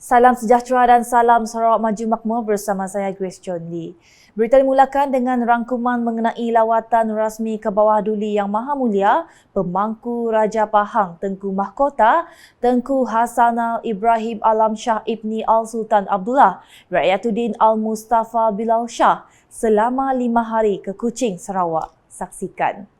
Salam sejahtera dan salam Sarawak Maju Makmur bersama saya Grace John Lee. Berita dimulakan dengan rangkuman mengenai lawatan rasmi ke bawah duli Yang Maha Mulia Pemangku Raja Pahang Tengku Mahkota Tengku Hasanal Ibrahim Alam Shah Ibni Al-Sultan Abdullah Rakyatuddin Al-Mustafa Bilal Shah selama 5 hari ke Kuching, Sarawak. Saksikan.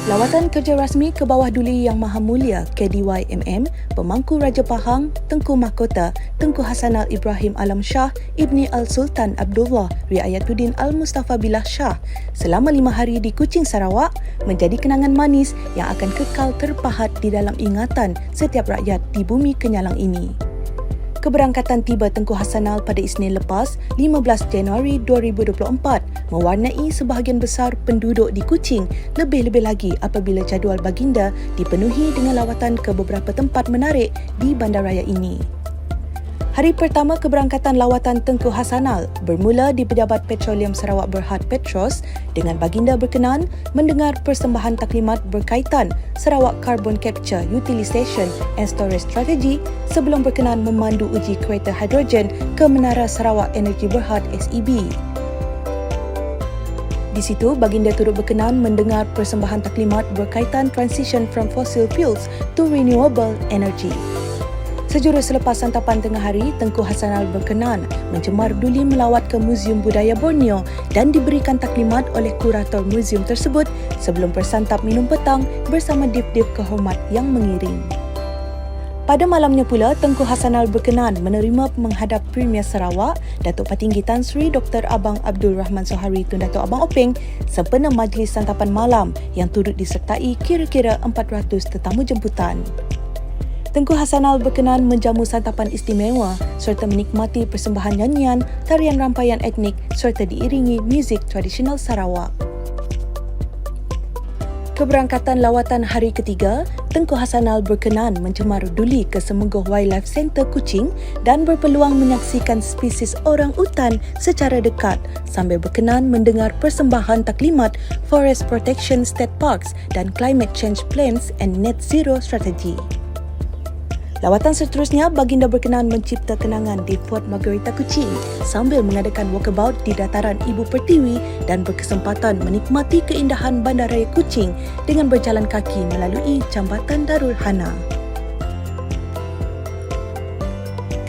Lawatan kerja rasmi ke bawah duli Yang Maha Mulia KDYMM Pemangku Raja Pahang Tengku Mahkota Tengku Hasanal Ibrahim Alam Shah Ibni Al-Sultan Abdullah Riayatuddin Al-Mustafa Bilal Shah selama 5 hari di Kuching, Sarawak menjadi kenangan manis yang akan kekal terpahat di dalam ingatan setiap rakyat di bumi kenyalang ini. Keberangkatan tiba Tengku Hasanal pada Isnin lepas, 15 Januari 2024, mewarnai sebahagian besar penduduk di Kuching, lebih-lebih lagi apabila jadual baginda dipenuhi dengan lawatan ke beberapa tempat menarik di bandaraya ini. Hari pertama keberangkatan lawatan Tengku Hasanal bermula di Pejabat Petroleum Sarawak Berhad Petros dengan baginda berkenan mendengar persembahan taklimat berkaitan Sarawak Carbon Capture Utilisation and Storage Strategy sebelum berkenan memandu uji kereta hidrogen ke Menara Sarawak Energy Berhad SEB. Di situ, baginda turut berkenan mendengar persembahan taklimat berkaitan transition from fossil fuels to renewable energy. Sejurus selepas santapan tengah hari, Tengku Hasanal berkenan mencemar duli melawat ke Muzium Budaya Borneo dan diberikan taklimat oleh kurator muzium tersebut sebelum bersantap minum petang bersama dif-dif kehormat yang mengiring. Pada malamnya pula, Tengku Hasanal berkenan menerima menghadap Premier Sarawak, Datuk Patinggi Tan Sri Dr. Abang Abdul Rahman Sohari Tun Datuk Abang Openg sempena majlis santapan malam yang turut disertai kira-kira 400 tetamu jemputan. Tengku Hasanal berkenan menjamu santapan istimewa serta menikmati persembahan nyanyian, tarian rampaian etnik serta diiringi muzik tradisional Sarawak. Keberangkatan lawatan hari ketiga, Tengku Hasanal berkenan mencemar duli ke Semegoh Wildlife Centre Kuching dan berpeluang menyaksikan spesies orang utan secara dekat sambil berkenan mendengar persembahan taklimat Forest Protection State Parks dan Climate Change Plans and Net Zero Strategy. Lawatan seterusnya, baginda berkenan mencipta kenangan di Fort Margherita Kuching sambil mengadakan walkabout di dataran Ibu Pertiwi dan berkesempatan menikmati keindahan bandaraya Kuching dengan berjalan kaki melalui Jambatan Darul Hana.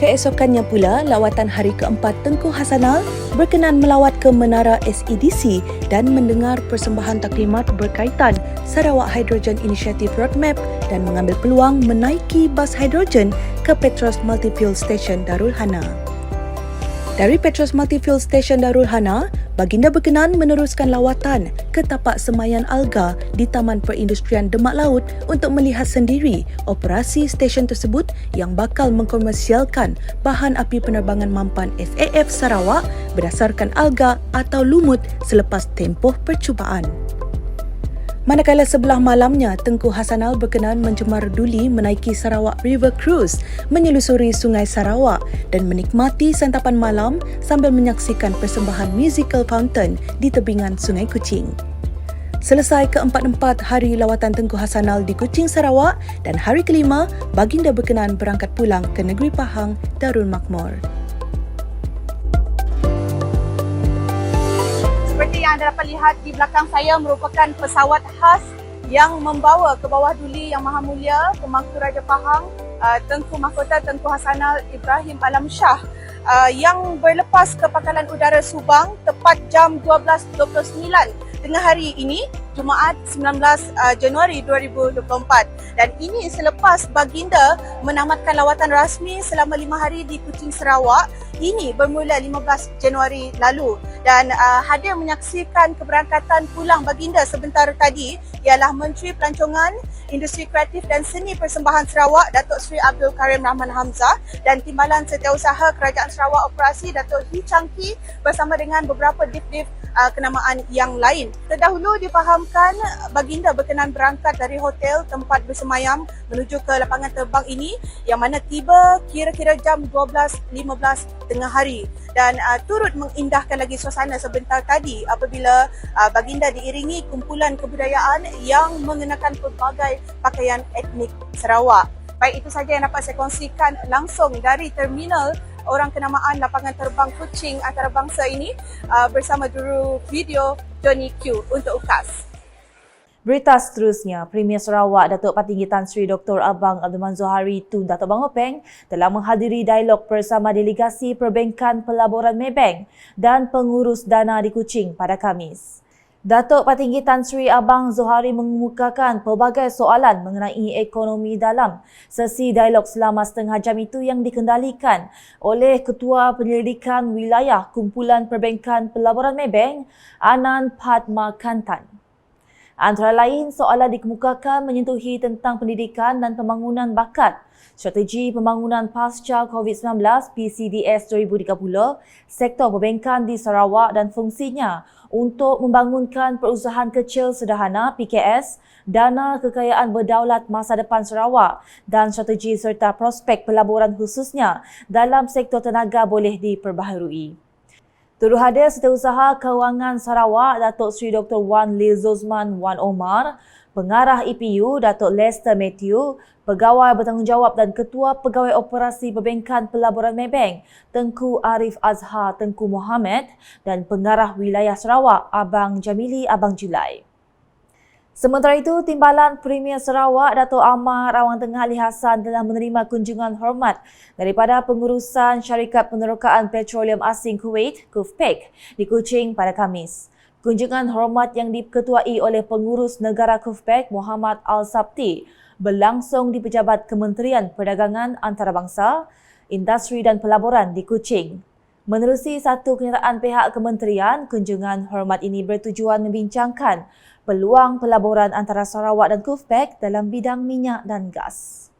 Keesokannya pula, lawatan hari keempat Tengku Hasanal berkenan melawat ke Menara SEDC dan mendengar persembahan taklimat berkaitan Sarawak Hydrogen Initiative Roadmap dan mengambil peluang menaiki bas hidrogen ke Petros Multifuel Station Darul Hana. Dari Petros Multifuel Station Darul Hana, baginda berkenan meneruskan lawatan ke tapak semayan alga di Taman Perindustrian Demak Laut untuk melihat sendiri operasi stesen tersebut yang bakal mengkomersialkan bahan api penerbangan mampan SAF Sarawak berdasarkan alga atau lumut selepas tempoh percubaan. Manakala sebelah malamnya, Tengku Hasanal berkenan mencemar duli menaiki Sarawak River Cruise, menyelusuri Sungai Sarawak dan menikmati santapan malam sambil menyaksikan persembahan musical fountain di tebingan Sungai Kuching. Selesai keempat-empat hari lawatan Tengku Hasanal di Kuching, Sarawak dan hari kelima, baginda berkenan berangkat pulang ke negeri Pahang, Darul Makmur. Seperti yang anda dapat lihat di belakang saya merupakan pesawat khas yang membawa ke bawah duli Yang Maha Mulia Pemangku Raja Pahang Tengku Mahkota Tengku Hasanal Ibrahim Alam Shah yang berlepas ke Pangkalan Udara Subang tepat jam 12.29 tengah hari ini, Jumaat 19 Januari 2024. Dan ini selepas baginda menamatkan lawatan rasmi selama 5 hari di Kuching, Sarawak. Ini bermula 15 Januari lalu dan hadir menyaksikan keberangkatan pulang baginda sebentar tadi ialah Menteri Pelancongan, Industri Kreatif dan Seni Persembahan Sarawak Datuk Seri Abdul Karim Rahman Hamzah dan Timbalan Setiausaha Kerajaan Sarawak Operasi Datuk Hee Chang Kee bersama dengan beberapa dif-dif kenamaan yang lain. Terdahulu difahamkan baginda berkenan berangkat dari hotel tempat bersemayam menuju ke lapangan terbang ini yang mana tiba kira-kira jam 12.15 tengah hari dan turut mengindahkan lagi suasana sebentar tadi apabila baginda diiringi kumpulan kebudayaan yang mengenakan pelbagai pakaian etnik Sarawak. Baik, itu saja yang dapat saya kongsikan langsung dari terminal orang kenamaan lapangan terbang Kuching antarabangsa ini bersama juru video Johnny Q untuk UKAS. Berita seterusnya, Premier Sarawak Datuk Patinggi Tan Sri Dr. Abang Abdul Manzur Hari Tun Datuk Bang Openg telah menghadiri dialog bersama delegasi Perbankan Pelaburan Maybank dan pengurus dana di Kuching pada Khamis. Datuk Patinggi Tan Sri Abang Zohari mengemukakan pelbagai soalan mengenai ekonomi dalam sesi dialog selama setengah jam itu yang dikendalikan oleh Ketua Penyelidikan Wilayah Kumpulan Perbankan Pelaburan Maybank, Anand Padmakantan. Antara lain, soalan dikemukakan menyentuhi tentang pendidikan dan pembangunan bakat, strategi pembangunan pasca COVID-19 PCDS 2030, sektor perbankan di Sarawak dan fungsinya untuk membangunkan perusahaan kecil sederhana PKS, dana kekayaan berdaulat masa depan Sarawak dan strategi serta prospek pelaburan khususnya dalam sektor tenaga boleh diperbaharui. Turut hadir Setiausaha Kewangan Sarawak Datuk Seri Dr. Wan Lizuzman Wan Omar, Pengarah EPU Datuk Lester Matthew, Pegawai Bertanggungjawab dan Ketua Pegawai Operasi Perbankan Pelaburan Maybank Tengku Arif Azhar Tengku Mohamed dan Pengarah Wilayah Sarawak Abang Jamili Abang Julai. Sementara itu, Timbalan Premier Sarawak Datuk Ahmad Awang Tengah Ali Hassan telah menerima kunjungan hormat daripada pengurusan Syarikat Penerokaan Petroleum Asing Kuwait, KUFPEC, di Kuching pada Khamis. Kunjungan hormat yang diketuai oleh pengurus negara KUFPEC, Muhammad Al-Sabti, berlangsung di Pejabat Kementerian Perdagangan Antarabangsa, Industri dan Pelaburan di Kuching. Menerusi satu kenyataan pihak kementerian, kunjungan hormat ini bertujuan membincangkan peluang pelaburan antara Sarawak dan KUFPEC dalam bidang minyak dan gas.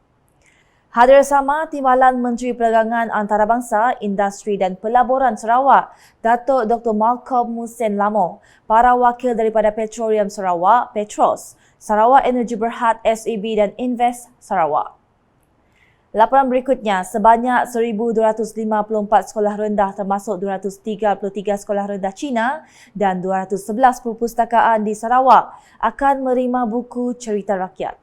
Hadir sama Timbalan Menteri Perdagangan Antarabangsa, Industri dan Pelaburan Sarawak, Datuk Dr. Malcolm Musen Lamo, para wakil daripada Petroleum Sarawak, Petros, Sarawak Energy Berhad SEB dan Invest Sarawak. Laporan berikutnya, sebanyak 1,254 sekolah rendah termasuk 233 sekolah rendah Cina dan 211 perpustakaan di Sarawak akan menerima buku cerita rakyat.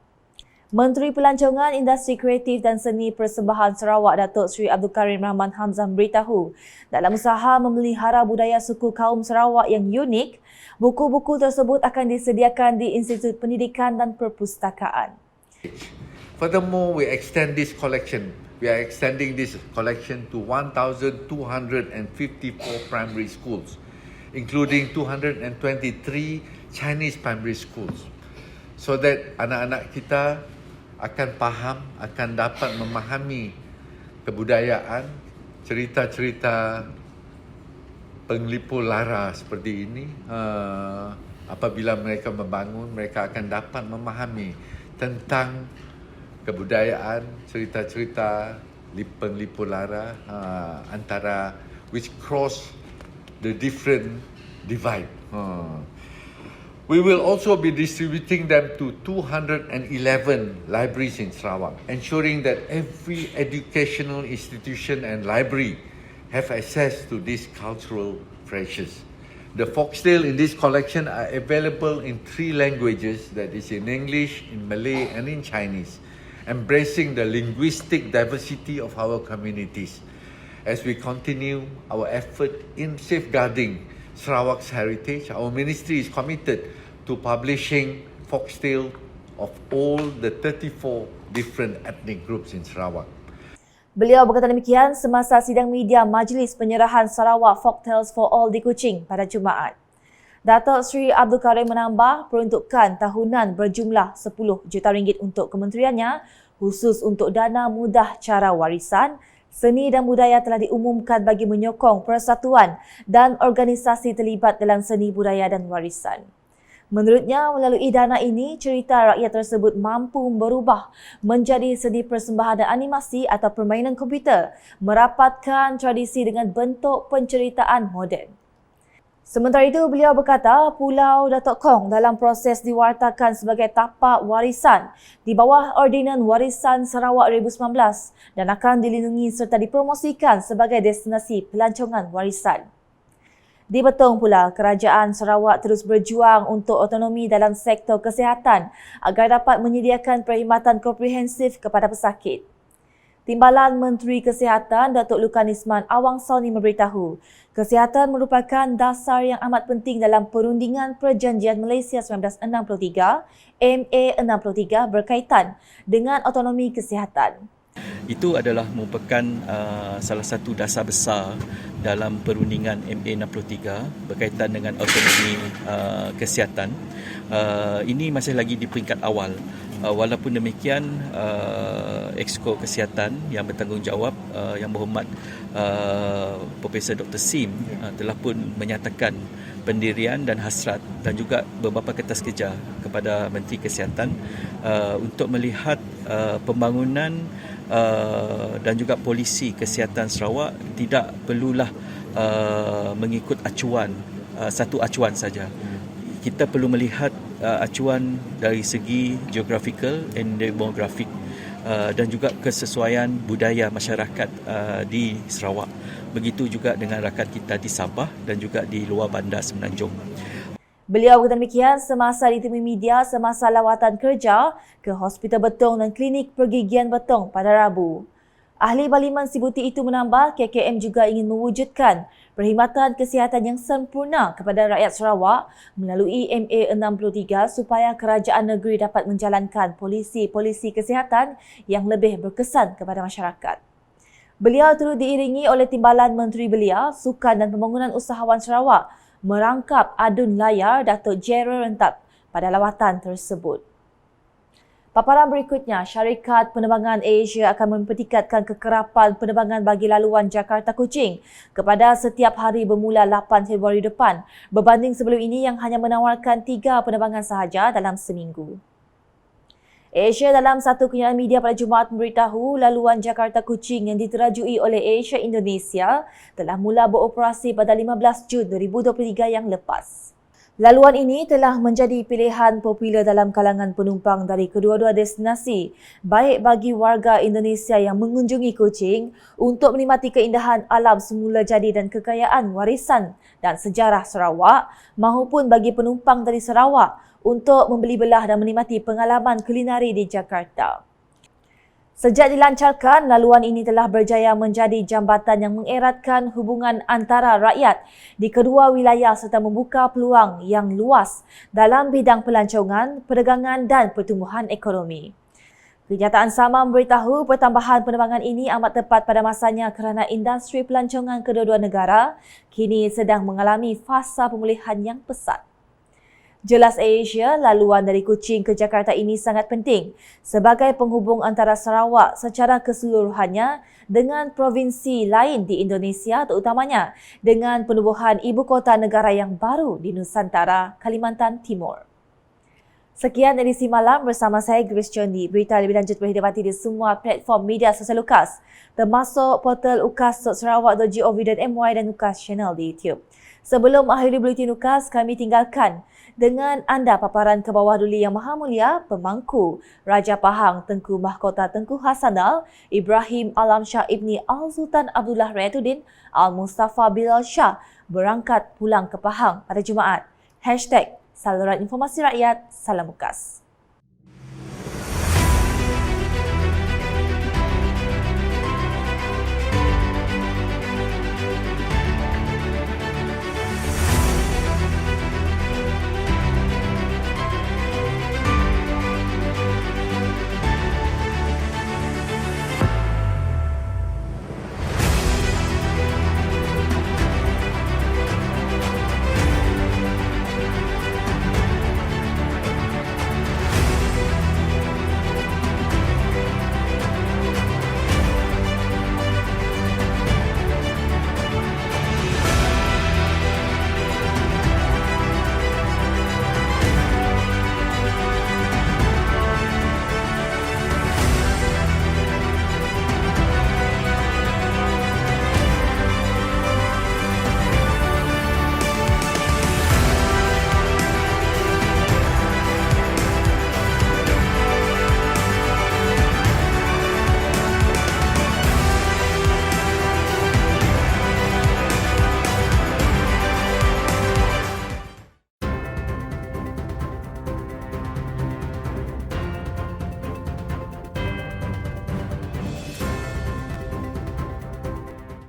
Menteri Pelancongan, Industri Kreatif dan Seni Persembahan Sarawak Datuk Seri Abdul Karim Rahman Hamzah beritahu, dalam usaha memelihara budaya suku kaum Sarawak yang unik, buku-buku tersebut akan disediakan di Institut Pendidikan dan Perpustakaan. Furthermore, we extend this collection. We are extending this collection to 1,254 primary schools, including 223 Chinese primary schools, so that anak-anak kita akan faham, akan dapat memahami kebudayaan, cerita-cerita penglipur lara seperti ini. Apabila mereka membangun, mereka akan dapat memahami tentang kebudayaan, cerita-cerita penglipur lara antara which cross the different divide. We will also be distributing them to 211 libraries in Sarawak, ensuring that every educational institution and library have access to these cultural treasures. The foxtail in this collection are available in 3 languages, that is in English, in Malay and in Chinese, embracing the linguistic diversity of our communities. As we continue our effort in safeguarding Sarawak's heritage, our ministry is committed to publishing foxtail of all the 34 different ethnic groups in Sarawak. Beliau berkata demikian semasa sidang media Majlis Penyerahan Sarawak Folktales for All di Kuching pada Jumaat. Datuk Seri Abdul Karim menambah peruntukan tahunan berjumlah 10 juta ringgit untuk kementeriannya khusus untuk dana mudah cara warisan, seni dan budaya telah diumumkan bagi menyokong persatuan dan organisasi terlibat dalam seni budaya dan warisan. Menurutnya, melalui dana ini, cerita rakyat tersebut mampu berubah menjadi seni persembahan dan animasi atau permainan komputer, merapatkan tradisi dengan bentuk penceritaan moden. Sementara itu, beliau berkata Pulau Datuk Kong dalam proses diwartakan sebagai tapak warisan di bawah Ordinan Warisan Sarawak 2019 dan akan dilindungi serta dipromosikan sebagai destinasi pelancongan warisan. Di Betong pula, Kerajaan Sarawak terus berjuang untuk otonomi dalam sektor kesihatan agar dapat menyediakan perkhidmatan komprehensif kepada pesakit. Timbalan Menteri Kesihatan Datuk Lukan Isman Awang Soni memberitahu, kesihatan merupakan dasar yang amat penting dalam perundingan Perjanjian Malaysia 1963, MA63 berkaitan dengan otonomi kesihatan. Itu adalah merupakan salah satu dasar besar dalam perundingan MA63 berkaitan dengan autonomi kesihatan. Ini masih lagi di peringkat awal. Walaupun demikian, Exco Kesihatan yang bertanggungjawab, Yang Berhormat Profesor Dr. Sim telah pun menyatakan pendirian dan hasrat dan juga beberapa kertas kerja kepada Menteri Kesihatan untuk melihat pembangunan dan juga polisi kesihatan Sarawak tidak perlulah mengikut acuan, satu acuan saja. Kita perlu melihat acuan dari segi geographical and demographic dan juga kesesuaian budaya masyarakat di Sarawak. Begitu juga dengan rakyat kita di Sabah dan juga di luar bandar Semenanjung. Beliau berkata demikian semasa ditemui media semasa lawatan kerja ke Hospital Betong dan Klinik Pergigian Betong pada Rabu. Ahli Parlimen Sibuti itu menambah KKM juga ingin mewujudkan perkhidmatan kesihatan yang sempurna kepada rakyat Sarawak melalui MA63 supaya kerajaan negeri dapat menjalankan polisi-polisi kesihatan yang lebih berkesan kepada masyarakat. Beliau turut diiringi oleh Timbalan Menteri Belia, Sukan dan Pembangunan Usahawan Sarawak merangkap adun layar Datuk Gerald Rentap pada lawatan tersebut. Paparan berikutnya, syarikat penerbangan Asia akan mempertingkatkan kekerapan penerbangan bagi laluan Jakarta Kuching kepada setiap hari bermula 8 Februari depan berbanding sebelum ini yang hanya menawarkan 3 penerbangan sahaja dalam seminggu. Asia dalam satu kenyataan media pada Jumaat memberitahu laluan Jakarta Kuching yang diterajui oleh Asia Indonesia telah mula beroperasi pada 15 Jun 2023 yang lepas. Laluan ini telah menjadi pilihan popular dalam kalangan penumpang dari kedua-dua destinasi, baik bagi warga Indonesia yang mengunjungi Kuching untuk menikmati keindahan alam semula jadi dan kekayaan warisan dan sejarah Sarawak, maupun bagi penumpang dari Sarawak untuk membeli belah dan menikmati pengalaman kulinari di Jakarta. Sejak dilancarkan, laluan ini telah berjaya menjadi jambatan yang mengeratkan hubungan antara rakyat di kedua wilayah serta membuka peluang yang luas dalam bidang pelancongan, perdagangan dan pertumbuhan ekonomi. Kenyataan sama memberitahu pertambahan penerbangan ini amat tepat pada masanya kerana industri pelancongan kedua-dua negara kini sedang mengalami fasa pemulihan yang pesat. Jelas Asia, laluan dari Kuching ke Jakarta ini sangat penting sebagai penghubung antara Sarawak secara keseluruhannya dengan provinsi lain di Indonesia, terutamanya dengan penubuhan ibu kota negara yang baru di Nusantara, Kalimantan Timur. Sekian edisi malam bersama saya Grace Chondi. Berita lebih lanjut boleh didapati di semua platform media sosial UKAS, termasuk portal ukas.sarawak.gov.my dan UKAS Channel di YouTube. Sebelum akhiri Buletin UKAS, kami tinggalkan dengan anda paparan ke bawah duli Yang Maha Mulia, Pemangku Raja Pahang Tengku Mahkota Tengku Hasanal Ibrahim Alamsyah Ibni Al-Sultan Abdullah Riyatuddin Al-Mustafa Bilal Shah berangkat pulang ke Pahang pada Jumaat. #Saluran Informasi Rakyat, Salam UKAS.